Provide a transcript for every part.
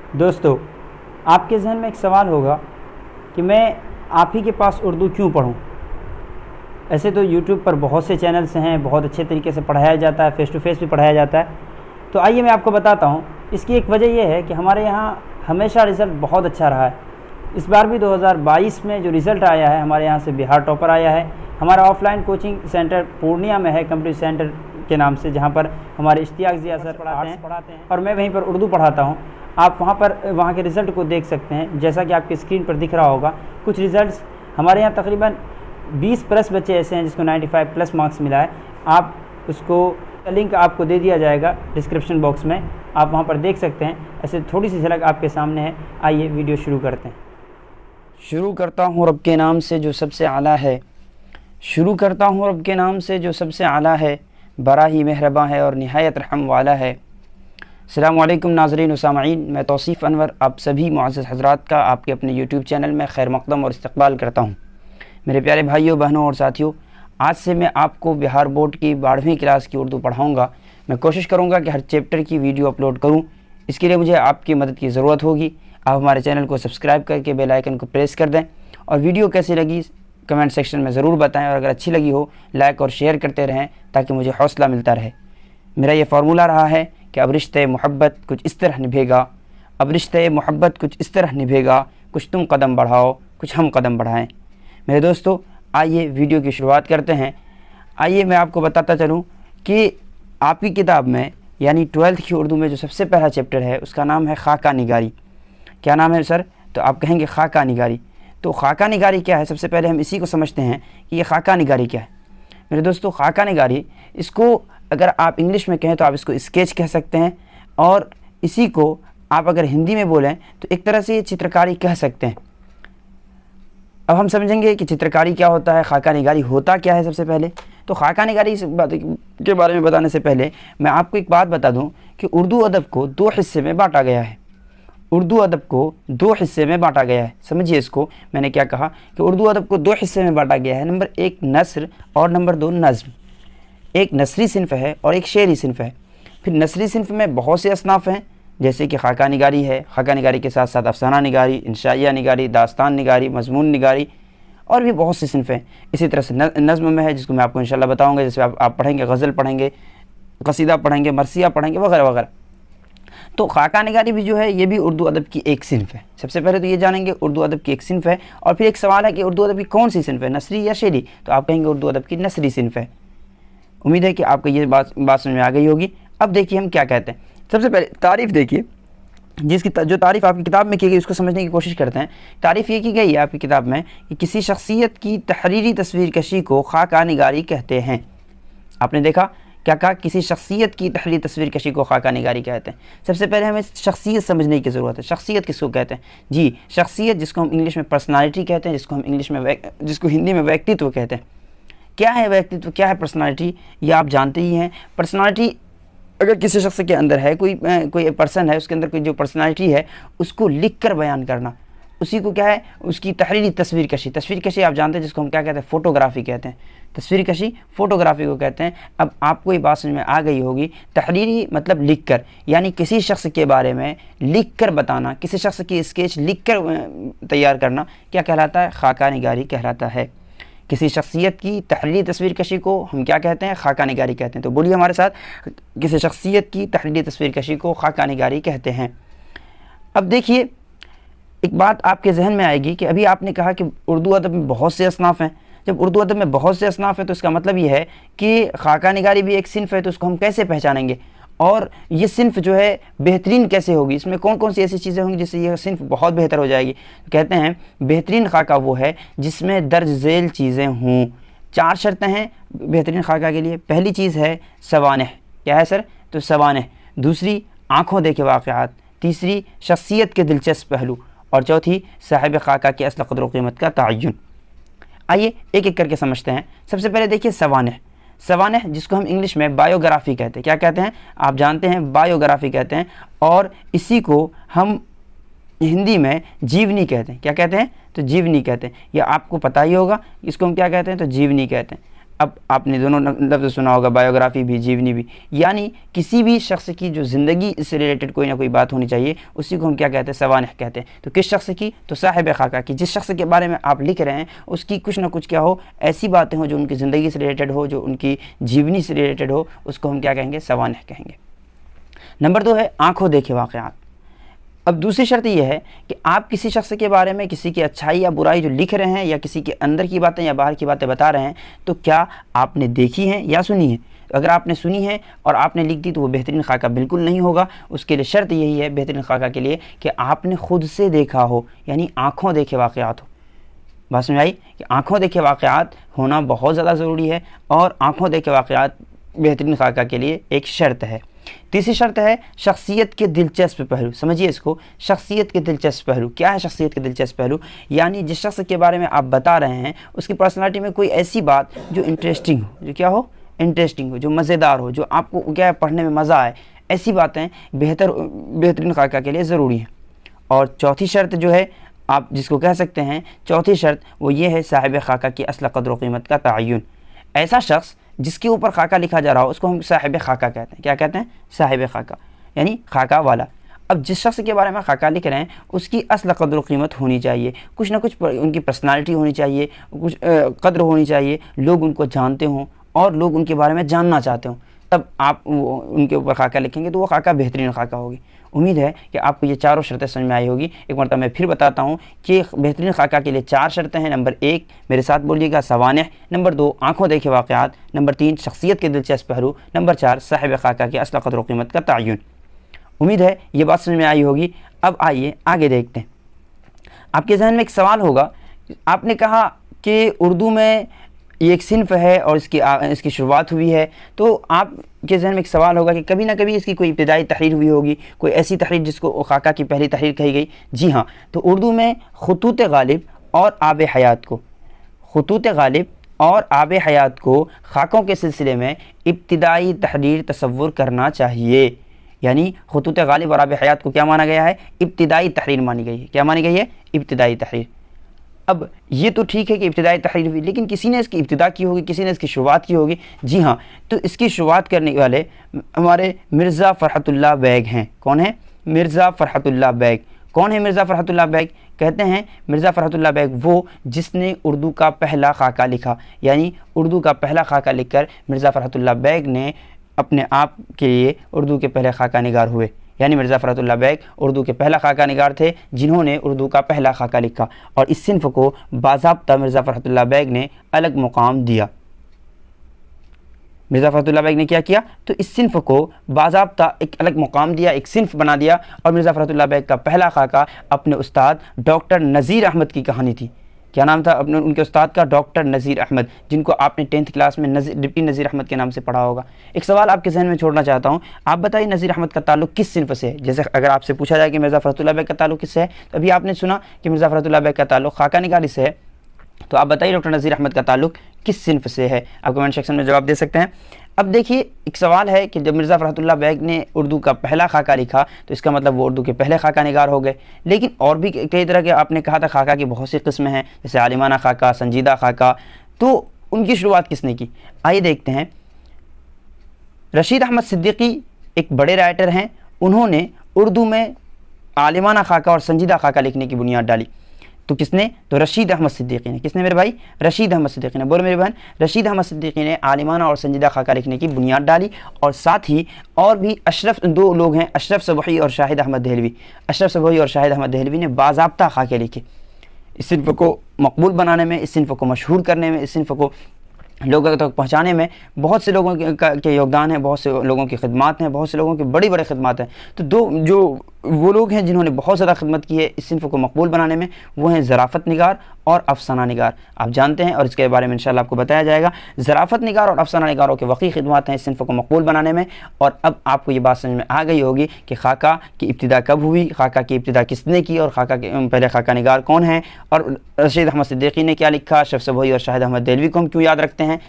दोस्तों, आपके जहन में एक सवाल होगा कि मैं आप ही के पास उर्दू क्यों पढ़ूं। ऐसे तो यूट्यूब पर बहुत से चैनल्स हैं, बहुत अच्छे तरीके से पढ़ाया जाता है, फ़ेस टू फेस भी पढ़ाया जाता है। तो आइए मैं आपको बताता हूं। इसकी एक वजह यह है कि हमारे यहाँ हमेशा रिज़ल्ट बहुत अच्छा रहा है। इस बार भी 2022 में जो रिज़ल्ट आया है, हमारे यहाँ से बिहार टॉपर आया है। हमारा ऑफलाइन कोचिंग सेंटर पूर्णिया में है, कंप्यूटर सेंटर के नाम से, जहाँ पर हमारे इश्तियाक ज़िया सर पढ़ाते हैं और मैं वहीं पर उर्दू पढ़ाता हूँ। आप वहाँ के रिज़ल्ट को देख सकते हैं, जैसा कि आपकी स्क्रीन पर दिख रहा होगा। कुछ रिज़ल्ट्स हमारे यहाँ तकरीबन 20 प्लस बच्चे ऐसे हैं जिसको 95 प्लस मार्क्स मिला है। आप उसको लिंक आपको दे दिया जाएगा डिस्क्रिप्शन बॉक्स में, आप वहाँ पर देख सकते हैं। ऐसे थोड़ी सी झलक आपके सामने है। आइए वीडियो शुरू करते हैं। शुरू करता हूँ रब के नाम से जो सबसे आला है, शुरू करता हूँ रब के नाम से जो सबसे आला है, बड़ा ही मेहरबां है और निहायत रहम वाला है। अस्सलामु अलैकुम नाज़रीन व सामईन, मैं तौसीफ़ अनवर आप सभी मुअज़्ज़ज़ हज़रात का आपके अपने यूट्यूब चैनल में खैर मक़दम और इस्तक़बाल करता हूँ। मेरे प्यारे भाइयों, बहनों और साथियों, आज से मैं आपको बिहार बोर्ड की 12वीं क्लास की उर्दू पढ़ाऊँगा। मैं कोशिश करूँगा कि हर चैप्टर की वीडियो अपलोड करूँ। इसके लिए मुझे आपकी मदद की ज़रूरत होगी। आप हमारे चैनल को सब्सक्राइब करके बेल आइकन को प्रेस कर दें और वीडियो कैसी लगी कमेंट सेक्शन में ज़रूर बताएं, और अगर अच्छी लगी हो लाइक और शेयर करते रहें ताकि मुझे हौसला मिलता रहे। मेरा ये फार्मूला रहा है कि अब रिश्ते मोहब्बत कुछ इस तरह निभेगा, अब रिश्ते मोहब्बत कुछ इस तरह निभेगा, कुछ तुम कदम बढ़ाओ कुछ हम कदम बढ़ाएं। मेरे दोस्तों, आइए वीडियो की शुरुआत करते हैं। आइए मैं आपको बताता चलूँ कि आपकी किताब में यानी 12th की उर्दू में जो सबसे पहला चैप्टर है उसका नाम है खाका निगारी। क्या नाम है सर? तो आप कहेंगे खाका निगारी। तो खाका निगारी क्या है? सबसे पहले हम इसी को समझते हैं कि ये खाका निगारी क्या है। मेरे दोस्तों, खाका निगारी, इसको अगर आप इंग्लिश में कहें तो आप इसको स्केच कह सकते हैं, और इसी को आप अगर हिंदी में बोलें तो एक तरह से ये चित्रकारी कह सकते हैं। अब हम समझेंगे कि चित्रकारी क्या होता है, खाका निगारी होता क्या है। सबसे पहले तो खाका निगारी इस बात के बारे में बताने से पहले मैं आपको एक बात बता दूं कि उर्दू अदब को 2 हिस्से में बांटा गया है। उर्दू अदब को 2 हिस्से में बांटा गया है। समझिए इसको, मैंने क्या कहा कि उर्दू अदब को 2 हिस्से में बांटा गया है। नंबर 1 नस्र और नंबर 2 नज़्म। एक नसरी सिन्फ है और एक शेरी सिन्फ है। फिर नसरी सिन्फ में बहुत से असनाफ़ हैं, जैसे कि खाका निगारी है, खाका निगारी के साथ साथ अफसाना निगारी, इंशाइया निगारी, दास्तान निगारी, मजमून निगारी, और भी बहुत से सिन्फ हैं। इसी तरह से नज़्म में है, जिसको मैं आपको इंशाल्लाह बताऊँगा। जैसे आप पढ़ेंगे गज़ल पढ़ेंगे, कसीदा पढ़ेंगे, मरसिया पढ़ेंगे, वगैरह वगैरह। तो खाका निगारी भी जो है ये भी उर्दू अदब की एक सिन्फ है। सबसे पहले तो ये जानेंगे उर्दू अदब की एक सिन्फ है, और फिर एक सवाल है कि उर्दू अदब की कौन सी सिन्फ है, नसरी या शेरी। तो आप कहेंगे उर्दू अदब की नसरी सिन्फ है। उम्मीद है कि आपको ये बात समझ में आ गई होगी। अब देखिए हम क्या कहते हैं। सबसे पहले तारीफ़ देखिए, जिसकी जो तारीफ़ आपकी किताब में की गई उसको समझने की कोशिश करते हैं। तारीफ़ ये की गई है आपकी किताब में कि किसी शख्सियत की तहरीरी तस्वीर कशी को खाका निगारी कहते हैं। आपने देखा क्या कहा? किसी शख्सियत की तहरीरी तस्वीर कशी को खाका निगारी कहते हैं। सबसे पहले हमें शख्सियत समझने की ज़रूरत है। शख्सियत किसको कहते हैं? जी, शख्सियत जिसको हम इंग्लिश में पर्सनालिटी कहते हैं, जिसको हिंदी में व्यक्तित्व कहते हैं। क्या है व्यक्तित्व, क्या है पर्सनालिटी, ये आप जानते ही हैं। पर्सनालिटी अगर किसी शख्स के अंदर है, कोई पर्सन है, उसके अंदर कोई जो पर्सनालिटी है उसको लिख कर बयान करना, उसी को क्या है, उसकी तहरीरी तस्वीर कशी। तस्वीर कशी आप जानते हैं, जिसको हम क्या कहते हैं, फ़ोटोग्राफी कहते हैं। तस्वीर कशी फ़ोटोग्राफी को कहते हैं। अब आपको ये बात समझ में आ गई होगी। तहरीरी मतलब लिख कर, यानी किसी शख्स के बारे में लिख कर बताना, किसी शख्स की स्केच लिख कर तैयार करना क्या कहलाता है? खाका निगारी कहलाता है। किसी शख्सियत की तहरीरी तस्वीर कशी को हम क्या कहते हैं? खाका निगारी कहते हैं। तो बोलिए हमारे साथ, किसी शख्सियत की तहरीरी तस्वीर कशी को खाका निगारी कहते हैं। अब देखिए, एक बात आपके जहन में आएगी कि अभी आपने कहा कि उर्दू अदब में बहुत से असनाफ़ हैं। जब उर्दू अदब में बहुत से असनाफ़ हैं तो इसका मतलब ये है कि खाका निगारी भी एक सिन्फ है। तो उसको हम कैसे पहचानेंगे, और ये सिन्फ जो है बेहतरीन कैसे होगी, इसमें कौन कौन सी ऐसी चीज़ें होंगी जिससे यह सिन्फ बहुत बेहतर हो जाएगी। कहते हैं बेहतरीन खाका वो है जिसमें दर्ज झेल चीज़ें हों। 4 शर्तें हैं बेहतरीन खाका के लिए। पहली चीज़ है सवानह। क्या है सर? तो सवानह। दूसरी आँखों देखे वाक़यात। तीसरी शख्सियत के दिलचस्प पहलू। और चौथी साहिब खाका की असल क़द्र व क़ीमत का तअय्युन। आइए एक एक करके समझते हैं। सबसे पहले देखिए सवानह। सवानह जिसको हम इंग्लिश में बायोग्राफी कहते हैं। क्या कहते हैं? आप जानते हैं, बायोग्राफी कहते हैं। और इसी को हम हिंदी में जीवनी कहते हैं। क्या कहते हैं? तो जीवनी कहते हैं। यह आपको पता ही होगा, इसको हम क्या कहते हैं? तो जीवनी कहते हैं। अब आपने दोनों लफ्ज़ सुना होगा, बायोग्राफी भी, जीवनी भी, यानी किसी भी शख्स की जो ज़िंदगी से रिलेटेड कोई ना कोई बात होनी चाहिए, उसी को हम क्या कहते हैं, सवानिह कहते हैं। तो किस शख्स की? तो साहिब खाका की। जिस शख्स के बारे में आप लिख रहे हैं उसकी कुछ ना कुछ क्या हो, ऐसी बातें हो जो उनकी ज़िंदगी से रिलेटेड हो, जो उनकी जीवनी से रिलेटेड हो, उसको हम क्या कहेंगे, सवानिह कहेंगे। नंबर 2 है आँखों देखे वाक़यात। अब दूसरी शर्त यह है कि आप किसी शख्स के बारे में किसी की अच्छाई या बुराई जो लिख रहे हैं, या किसी के अंदर की बातें या बाहर की बातें बता रहे हैं, तो क्या आपने देखी हैं या सुनी है? अगर आपने सुनी है और आपने लिख दी तो वो बेहतरीन खाका बिल्कुल नहीं होगा। उसके लिए शर्त यही है बेहतरीन खाका के लिए कि आपने ख़ुद से देखा हो, यानी आँखों देखे वाक़यात हो। बात समझ आई कि आँखों देखे वाक़यात होना बहुत ज़्यादा ज़रूरी है, और आँखों देखे वाक़यात बेहतरीन खाका के लिए एक शर्त है। तीसरी शर्त है शख्सियत के दिलचस्प पहलू। समझिए इसको, शख्सियत के दिलचस्प पहलू क्या है? शख्सियत के दिलचस्प पहलू यानी जिस शख्स के बारे में आप बता रहे हैं उसकी पर्सनालिटी में कोई ऐसी बात जो इंटरेस्टिंग हो, जो क्या हो, इंटरेस्टिंग हो, जो मज़ेदार हो, जो आपको क्या है पढ़ने में मज़ा आए, ऐसी बातें बेहतरीन खाका के लिए ज़रूरी हैं। और चौथी शर्त जो है आप जिसको कह सकते हैं चौथी शर्त, वो ये है साहिब खाका की असल क़द्र व क़ीमत का तयन। ऐसा शख्स जिसके ऊपर खाका लिखा जा रहा हो उसको हम साहिब खाका कहते हैं। क्या कहते हैं? साहिब खाका, यानी खाका वाला। अब जिस शख्स के बारे में खाका लिख रहे हैं उसकी असल कद्र व क़ीमत होनी चाहिए, कुछ ना कुछ उनकी पर्सनालिटी होनी चाहिए, कुछ कद्र होनी चाहिए, लोग उनको जानते हों और लोग उनके बारे में जानना चाहते हों, तब आप उनके ऊपर खाका लिखेंगे तो वो खाका बेहतरीन खाका होगी। उम्मीद है कि आपको ये चारों शर्तें समझ में आई होगी। एक मरतबा मैं फिर बताता हूँ कि बेहतरीन खाका के लिए 4 शर्तें हैं। नंबर 1 मेरे साथ बोलिएगा, सवानिह। नंबर 2 आँखों देखे वाक़यात। नंबर 3 शख्सियत के दिलचस्प पहलू। नंबर 4 साहिब खाका की असल क़द्र व क़ीमत का तयन। उम्मीद है ये बात समझ में आई होगी। अब आइए आगे देखते हैं। आपके जहन में एक सवाल होगा, आपने कहा कि उर्दू में ये एक सिन्फ है और इसकी शुरुआत हुई है, तो आपके जहन में एक सवाल होगा कि कभी ना कभी इसकी कोई इब्तिदाई तहरीर हुई होगी, कोई ऐसी तहरीर जिसको खाका की पहली तहरीर कही गई। जी हाँ, तो उर्दू में ख़ुतूत गालिब और आब हयात को, ख़ुतूत गालिब और आब हयात को खाकों के सिलसिले में इब्तिदाई तहरीर तसव्वुर करना चाहिए। यानी ख़ुतूत गालिब और आब हयात को क्या माना गया है? इब्तिदाई तहरीर मानी गई है। क्या मानी गई है? इब्तिदाई तहरीर। अब ये तो ठीक है कि इब्तिदाई तहरीर हुई, लेकिन किसी ने इसकी इब्तिदा की होगी, किसी ने इसकी शुरुआत की होगी। जी हाँ, तो इसकी शुरुआत करने वाले हमारे मिर्ज़ा फ़रहतुल्लाह बैग हैं। कौन है? मिर्ज़ा फ़रहतुल्लाह बैग। कौन है मिर्ज़ा फ़रहतुल्लाह बैग? कहते हैं मिर्ज़ा फ़रहतुल्लाह बैग वो जिसने उर्दू का पहला खाका लिखा, यानी उर्दू का पहला खाका लिखकर मिर्ज़ा फ़रहतुल्लाह बैग ने अपने आप के लिए उर्दू के पहले खाका निगार हुए। यानी मिर्ज़ा फ़रहतुल्लाह बैग उर्दू के पहला खाका निगार थे जिन्होंने उर्दू का पहला खाका लिखा, और इस सिन्फ को बाज़ाब्ता मिर्ज़ा फ़रहतुल्लाह बैग ने अलग मुकाम दिया। मिर्ज़ा फ़रहतुल्लाह बैग ने क्या किया? तो इस सिन्फ को बाज़ाब्ता एक अलग मुकाम दिया, एक सिन्फ बना दिया। और मिर्ज़ा फ़रहतुल्लाह बैग का पहला खाका अपने उस्ताद डॉक्टर नज़ीर अहमद की कहानी थी। क्या नाम था अपने उनके उस्ताद का? डॉक्टर नज़ीर अहमद, जिनको आपने 10th क्लास में डिप्टी नज़ीर अहमद के नाम से पढ़ा होगा। एक सवाल आपके जहन में छोड़ना चाहता हूँ, आप बताइए नज़ीर अहमद का ताल्लुक़ किस सिन्फ से है? जैसे अगर आपसे पूछा जाए कि मिर्ज़ा फ़रहतुल्लाह बैग का ताल्लुक़ किससे है, तो अभी आपने सुना कि मिर्ज़ा फ़रहतुल्लाह बैग का ताल्लुक़ खाका निगारी से है, तो आप बताइए डॉक्टर नज़ीर अहमद का ताल्लुक़ किस सिन्फ से है? आप कमेंट सेक्शन में जवाब दे सकते हैं। अब देखिए एक सवाल है कि जब मिर्ज़ा फ़रहतुल्लाह बैग ने उर्दू का पहला खाका लिखा तो इसका मतलब वो उर्दू के पहले खाका निगार हो गए। लेकिन और भी कई तरह के आपने कहा था खाका की बहुत सी किस्में हैं, जैसे आलिमाना खाका, संजीदा खाका, तो उनकी शुरुआत किसने की? आइए देखते हैं। रशीद अहमद सिद्दीकी एक बड़े राइटर हैं, उन्होंने उर्दू में आलिमाना खाका और संजीदा खाका लिखने की बुनियाद डाली। तो किसने? तो रशीद अहमद सिद्दीकी ने। किसने मेरे भाई? रशीद अहमद सिद्दीकी ने। बोलो मेरी बहन। रशीद अहमद सिद्दीकी ने आलिमाना और संजीदा खाका लिखने की बुनियाद डाली, और साथ ही और भी अशरफ 2 लोग हैं, अशरफ सबही और शाहिद अहमद दहलवी। अशरफ सबही और शाहिद अहमद दहलवी ने बाज़ाब्ता खाके लिखे। इस सिन्फ को मकबूल बनाने में, इस सिन्फ को मशहूर करने में, इस सिन्फ को लोगों तक पहुँचाने में बहुत से लोगों के योगदान है, बहुत से लोगों की खिदमत हैं, बहुत से लोगों की बड़ी बड़ी खिदमत हैं। तो वो लोग हैं जिन्होंने बहुत ज़्यादा खिदमत की है इस सिन्फ को मकबूल बनाने में, वो हैं ज़राफ़त निगार और अफसाना निगार। आप जानते हैं और इसके बारे में इंशाअल्लाह आपको बताया जाएगा। ज़राफ़त निगार और अफसाना निगारों के वक़ी खिदमत हैं इस सिन्फ को मकबूल बनाने में। और अब आपको ये बात समझ में आ गई होगी कि खाका की इब्तिदा कब हुई, खाका की इब्तिदा किसने की, और खाका के पहले खाका निगार कौन है, और रशीद अहमद सिद्दीकी ने क्या लिखा, अशरफ सबही और शाहिद अहमद दहलवी को हम क्यों याद रखते हैं।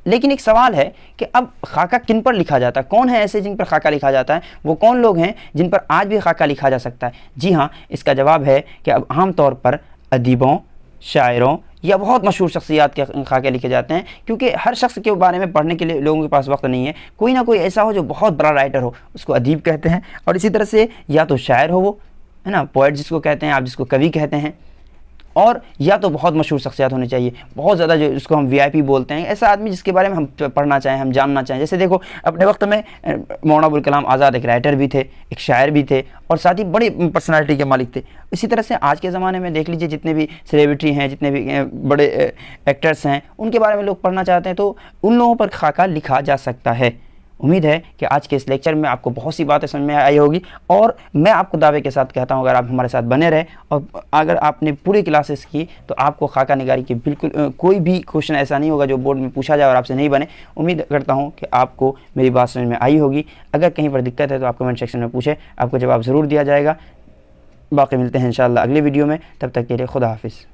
लेकिन एक सवाल है कि अब खाका किन पर लिखा जाता है? कौन है ऐसे जिन पर खाका लिखा जाता है? वो कौन लोग हैं जिन पर आज भी खाका लिखा जा सकता है? जी हाँ, इसका जवाब है कि अब आम तौर पर अदीबों, शायरों या बहुत मशहूर शख्सियात के खाके लिखे जाते हैं, क्योंकि हर शख्स के बारे में पढ़ने के लिए लोगों के पास वक्त नहीं है। कोई ना कोई ऐसा हो जो बहुत बड़ा राइटर हो, उसको अदीब कहते हैं। और इसी तरह से या तो शायर हो वो, है ना, पोइट जिसको कहते हैं, आप जिसको कवि कहते हैं, और या तो बहुत मशहूर शख्सियत होनी चाहिए, बहुत ज़्यादा, जो जिसको हम वीआईपी बोलते हैं, ऐसा आदमी जिसके बारे में हम पढ़ना चाहें, हम जानना चाहें। जैसे देखो अपने वक्त में मौलाना अबुल कलाम आज़ाद एक राइटर भी थे, एक शायर भी थे, और साथ ही बड़ी पर्सनालिटी के मालिक थे। इसी तरह से आज के ज़माने में देख लीजिए, जितने भी सेलिब्रिटी हैं, जितने भी बड़े एक्टर्स हैं, उनके बारे में लोग पढ़ना चाहते हैं, तो उन लोगों पर खाका लिखा जा सकता है। उम्मीद है कि आज के इस लेक्चर में आपको बहुत सी बातें समझ में आई होगी, और मैं आपको दावे के साथ कहता हूं, अगर आप हमारे साथ बने रहे और अगर आपने पूरी क्लासेस की, तो आपको खाका निगारी की बिल्कुल कोई भी क्वेश्चन ऐसा नहीं होगा जो बोर्ड में पूछा जाए और आपसे नहीं बने। उम्मीद करता हूं कि आपको मेरी बात समझ में आई होगी। अगर कहीं पर दिक्कत है तो आप कमेंट सेक्शन में पूछें, आपको जवाब ज़रूर दिया जाएगा। बाकी मिलते हैं इंशाअल्लाह अगले वीडियो में, तब तक के लिए खुदा हाफिज़।